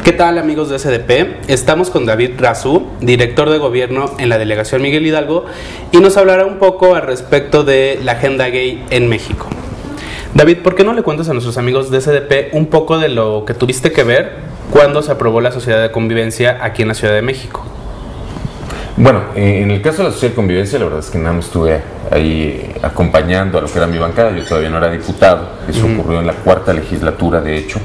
¿Qué tal, amigos de SDP? Estamos con David Razú, director de gobierno en la delegación Miguel Hidalgo, y nos hablará un poco al respecto de la agenda gay en México. David, ¿por qué no le cuentas a nuestros amigos de SDP un poco de lo que tuviste que ver cuando se aprobó la Sociedad de Convivencia aquí en la Ciudad de México? Bueno, en el caso de la Sociedad de Convivencia, la verdad es que nada más estuve ahí acompañando a lo que era mi bancada. Yo todavía no era diputado. Eso ocurrió en la 4ª legislatura, de hecho,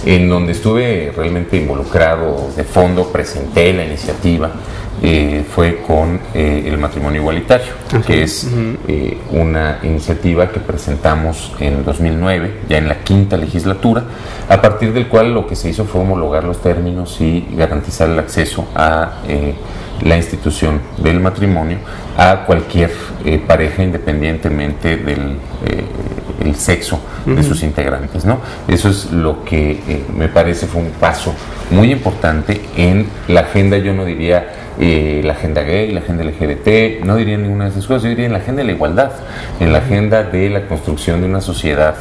en donde estuve realmente involucrado de fondo, presenté la iniciativa. Fue con el matrimonio igualitario, que es una iniciativa que presentamos en 2009, ya en la 5ª legislatura, a partir del cual lo que se hizo fue homologar los términos y garantizar el acceso a la institución del matrimonio a cualquier pareja, independientemente del el sexo de sus integrantes, ¿no? Eso es lo que me parece fue un paso muy importante en la agenda. Yo no diría la agenda gay, la agenda LGBT, no diría ninguna de esas cosas. Yo diría en la agenda de la igualdad, en la agenda de la construcción de una sociedad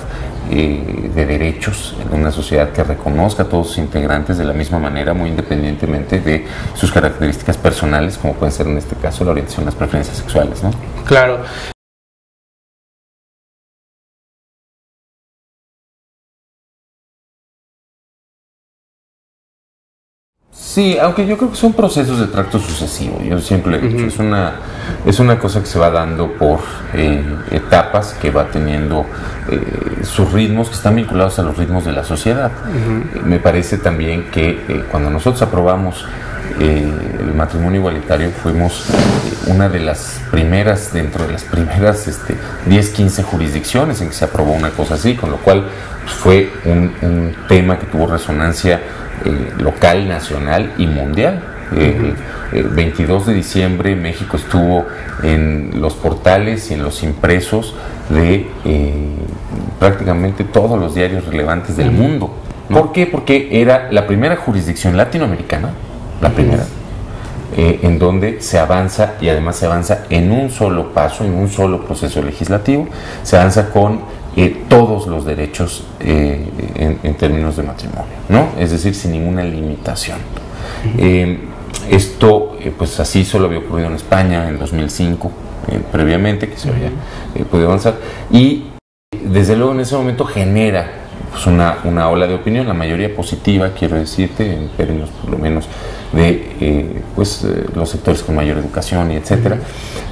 de derechos, en una sociedad que reconozca a todos sus integrantes de la misma manera, muy independientemente de sus características personales, como pueden ser en este caso la orientación, las preferencias sexuales, ¿no? Claro. Sí, aunque yo creo que son procesos de tracto sucesivo. Yo siempre le he dicho, es una cosa que se va dando por etapas, que va teniendo sus ritmos que están vinculados a los ritmos de la sociedad. Me parece también que cuando nosotros aprobamos el matrimonio igualitario, fuimos una de las primeras, dentro de las primeras 10, 15 jurisdicciones en que se aprobó una cosa así, con lo cual pues, fue un tema que tuvo resonancia local, nacional y mundial. El 22 de diciembre México estuvo en los portales y en los impresos de prácticamente todos los diarios relevantes del mundo. ¿Por qué? Porque era la primera jurisdicción latinoamericana, la primera, en donde se avanza, y además se avanza en un solo paso, en un solo proceso legislativo, se avanza con todos los derechos en términos de matrimonio, ¿no? Es decir, sin ninguna limitación. Esto, pues así solo había ocurrido en España en 2005, previamente, que se había podido avanzar, y desde luego en ese momento genera pues, una ola de opinión, la mayoría positiva, quiero decirte, en términos por lo menos de los sectores con mayor educación y etcétera,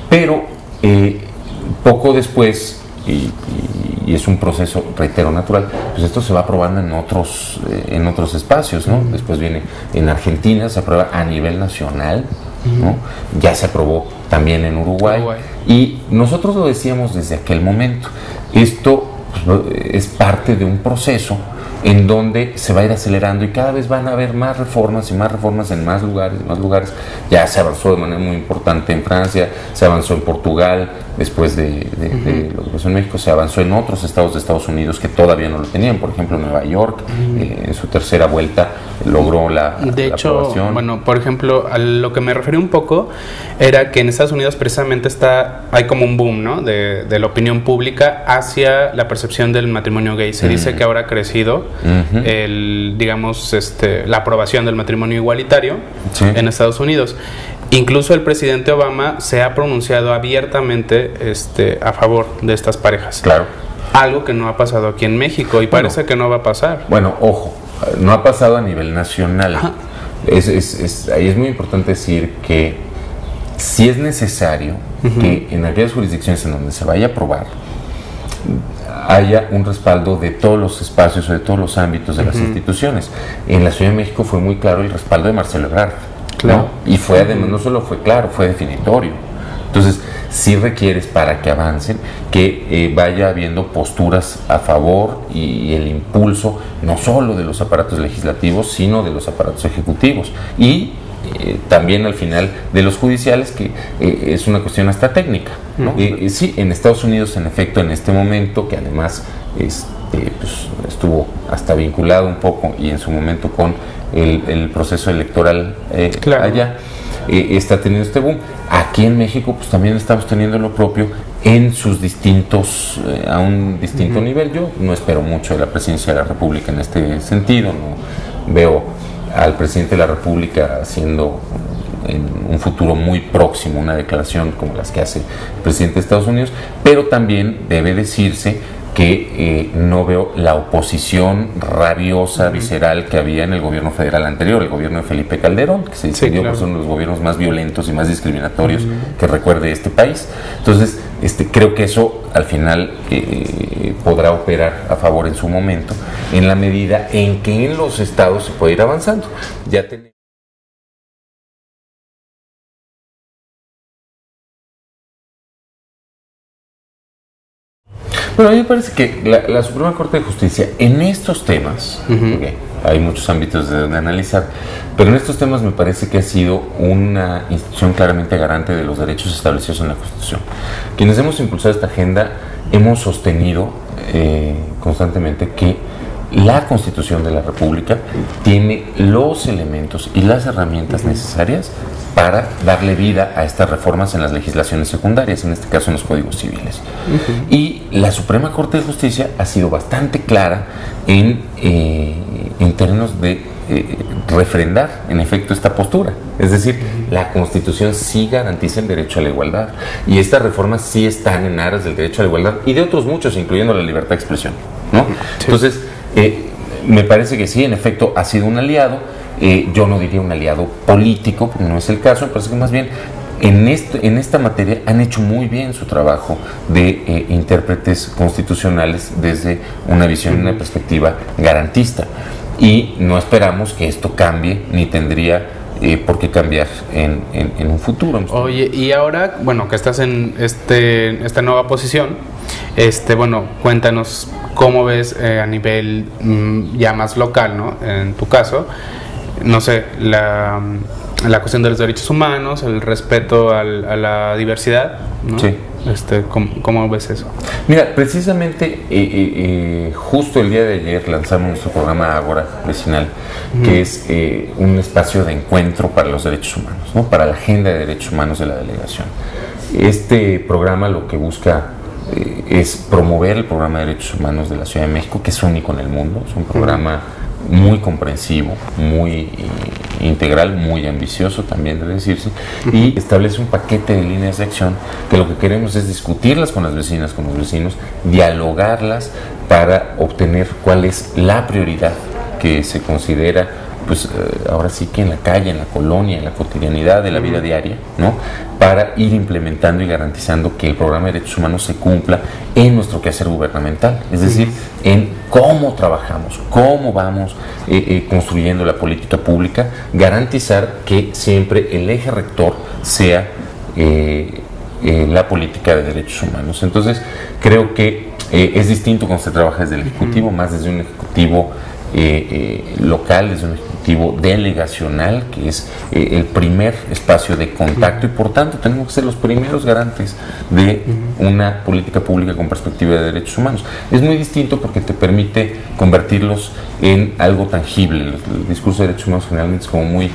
pero poco después, y es un proceso, reitero, natural, pues esto se va aprobando en otros espacios, ¿no? Después viene en Argentina, se aprueba a nivel nacional, ¿no? Ya se aprobó también en Uruguay. Y nosotros lo decíamos desde aquel momento, esto pues, es parte de un proceso en donde se va a ir acelerando y cada vez van a haber más reformas y más reformas en más lugares. Ya se avanzó de manera muy importante en Francia, se avanzó en Portugal, después de lo que pasó en México, se avanzó en otros estados de Estados Unidos que todavía no lo tenían, por ejemplo Nueva York, en su tercera vuelta logró la aprobación. Bueno, por ejemplo, a lo que me referí un poco era que en Estados Unidos precisamente hay como un boom, ¿no? de la opinión pública hacia la percepción del matrimonio gay. Se dice que ahora ha crecido la aprobación del matrimonio igualitario en Estados Unidos. Incluso el presidente Obama se ha pronunciado abiertamente a favor de estas parejas. Claro. Algo que no ha pasado aquí en México y parece que no va a pasar. Bueno, ojo, no ha pasado a nivel nacional. Ahí es muy importante decir que sí es necesario que en aquellas jurisdicciones en donde se vaya a aprobar haya un respaldo de todos los espacios o de todos los ámbitos de las instituciones. En la Ciudad de México fue muy claro el respaldo de Marcelo Ebrard, ¿no? Y fue además, no solo fue claro, fue definitorio. Entonces, sí requieres para que avancen que vaya habiendo posturas a favor y el impulso no solo de los aparatos legislativos, sino de los aparatos ejecutivos. Y también al final de los judiciales, que es una cuestión hasta técnica, ¿no? Sí, en Estados Unidos, en efecto, en este momento, que además pues, estuvo hasta vinculado un poco y en su momento con el proceso electoral allá, está teniendo este boom. Aquí en México pues también estamos teniendo lo propio en sus distintos, a un distinto nivel. Yo no espero mucho de la presidencia de la República en este sentido, no veo al presidente de la República haciendo en un futuro muy próximo una declaración como las que hace el presidente de Estados Unidos, pero también debe decirse que no veo la oposición rabiosa, visceral que había en el gobierno federal anterior, el gobierno de Felipe Calderón, que se distinguió por ser uno de los gobiernos más violentos y más discriminatorios que recuerde este país. Entonces, creo que eso al final podrá operar a favor en su momento, en la medida en que en los estados se puede ir avanzando. Ya tenemos. Bueno, a mí me parece que la Suprema Corte de Justicia en estos temas, porque hay muchos ámbitos de donde analizar, pero en estos temas me parece que ha sido una institución claramente garante de los derechos establecidos en la Constitución. Quienes hemos impulsado esta agenda hemos sostenido constantemente que la Constitución de la República tiene los elementos y las herramientas necesarias para darle vida a estas reformas en las legislaciones secundarias, en este caso en los códigos civiles. Y la Suprema Corte de Justicia ha sido bastante clara en términos de refrendar en efecto esta postura. Es decir, la Constitución sí garantiza el derecho a la igualdad y estas reformas sí están en aras del derecho a la igualdad y de otros muchos, incluyendo la libertad de expresión, ¿no? Entonces, me parece que sí, en efecto, ha sido un aliado. Yo no diría un aliado político, porque no es el caso. Me parece que más bien en esta materia han hecho muy bien su trabajo de intérpretes constitucionales desde una visión, una perspectiva garantista. Y no esperamos que esto cambie, ni tendría por qué cambiar en un futuro. Oye, y ahora, bueno, que estás en esta nueva posición, bueno, cuéntanos cómo ves a nivel ya más local, ¿no? En tu caso, no sé, la cuestión de los derechos humanos, el respeto a la diversidad, ¿no? Sí. ¿Cómo ves eso? Mira, precisamente justo el día de ayer lanzamos nuestro programa Ágora Vecinal, que es un espacio de encuentro para los derechos humanos, ¿no? Para la agenda de derechos humanos de la delegación. Este programa lo que busca es promover el programa de derechos humanos de la Ciudad de México, que es único en el mundo. Es un programa muy comprensivo, muy integral, muy ambicioso también debe decirse, y establece un paquete de líneas de acción que lo que queremos es discutirlas con las vecinas, con los vecinos, dialogarlas para obtener cuál es la prioridad que se considera, pues ahora sí que en la calle, en la colonia, en la cotidianidad de la vida diaria, ¿no? Para ir implementando y garantizando que el programa de derechos humanos se cumpla en nuestro quehacer gubernamental, es decir, en cómo trabajamos, cómo vamos construyendo la política pública, garantizar que siempre el eje rector sea la política de derechos humanos. Entonces, creo que es distinto cuando se trabaja desde el Ejecutivo, más desde un Ejecutivo local, desde un ejecutivo delegacional, que es el primer espacio de contacto, y por tanto tenemos que ser los primeros garantes de una política pública con perspectiva de derechos humanos. Es muy distinto porque te permite convertirlos en algo tangible. El discurso de derechos humanos generalmente es como muy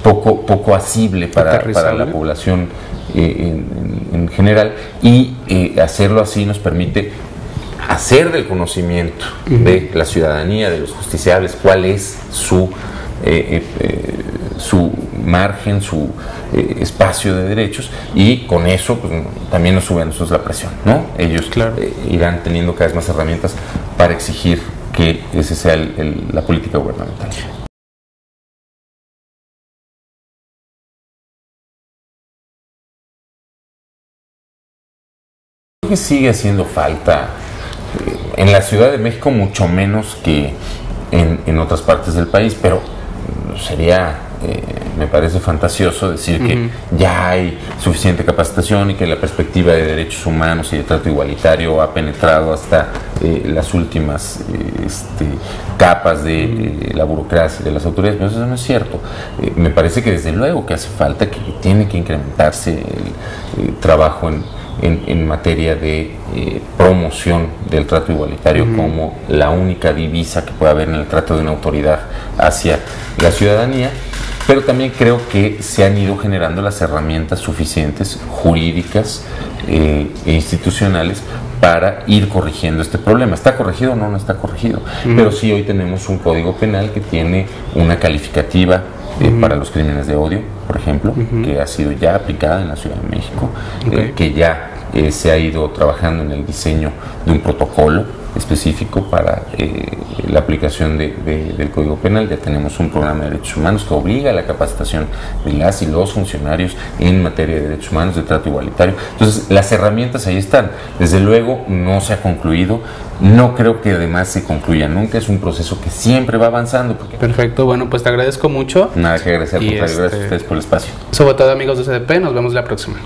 poco asible para la población en general, y hacerlo así nos permite hacer del conocimiento de la ciudadanía, de los justiciables, cuál es su margen, su espacio de derechos, y con eso pues, también nos sube a nosotros la presión, ¿no? Ellos irán teniendo cada vez más herramientas para exigir que esa sea la política gubernamental. Creo que sigue haciendo falta en la Ciudad de México, mucho menos que en otras partes del país, pero sería, me parece fantasioso decir que ya hay suficiente capacitación y que la perspectiva de derechos humanos y de trato igualitario ha penetrado hasta las últimas capas de la burocracia de las autoridades. Pero eso no es cierto. Me parece que desde luego que hace falta, que tiene que incrementarse el trabajo en materia de promoción del trato igualitario como la única divisa que puede haber en el trato de una autoridad hacia la ciudadanía, pero también creo que se han ido generando las herramientas suficientes, jurídicas e institucionales, para ir corrigiendo este problema. ¿Está corregido o no? No está corregido. Pero sí, hoy tenemos un código penal que tiene una calificativa para los crímenes de odio, por ejemplo, que ha sido ya aplicada en la Ciudad de México, que ya se ha ido trabajando en el diseño de un protocolo específico para la aplicación del Código Penal. Ya tenemos un programa de derechos humanos que obliga a la capacitación de las y los funcionarios en materia de derechos humanos, de trato igualitario. Entonces, las herramientas ahí están. Desde luego, no se ha concluido. No creo que además se concluya nunca. Es un proceso que siempre va avanzando. Perfecto. Bueno, pues te agradezco mucho. Nada que agradecer, al contrario. Gracias a ustedes por el espacio. Sobre todo, amigos de CDP, nos vemos la próxima.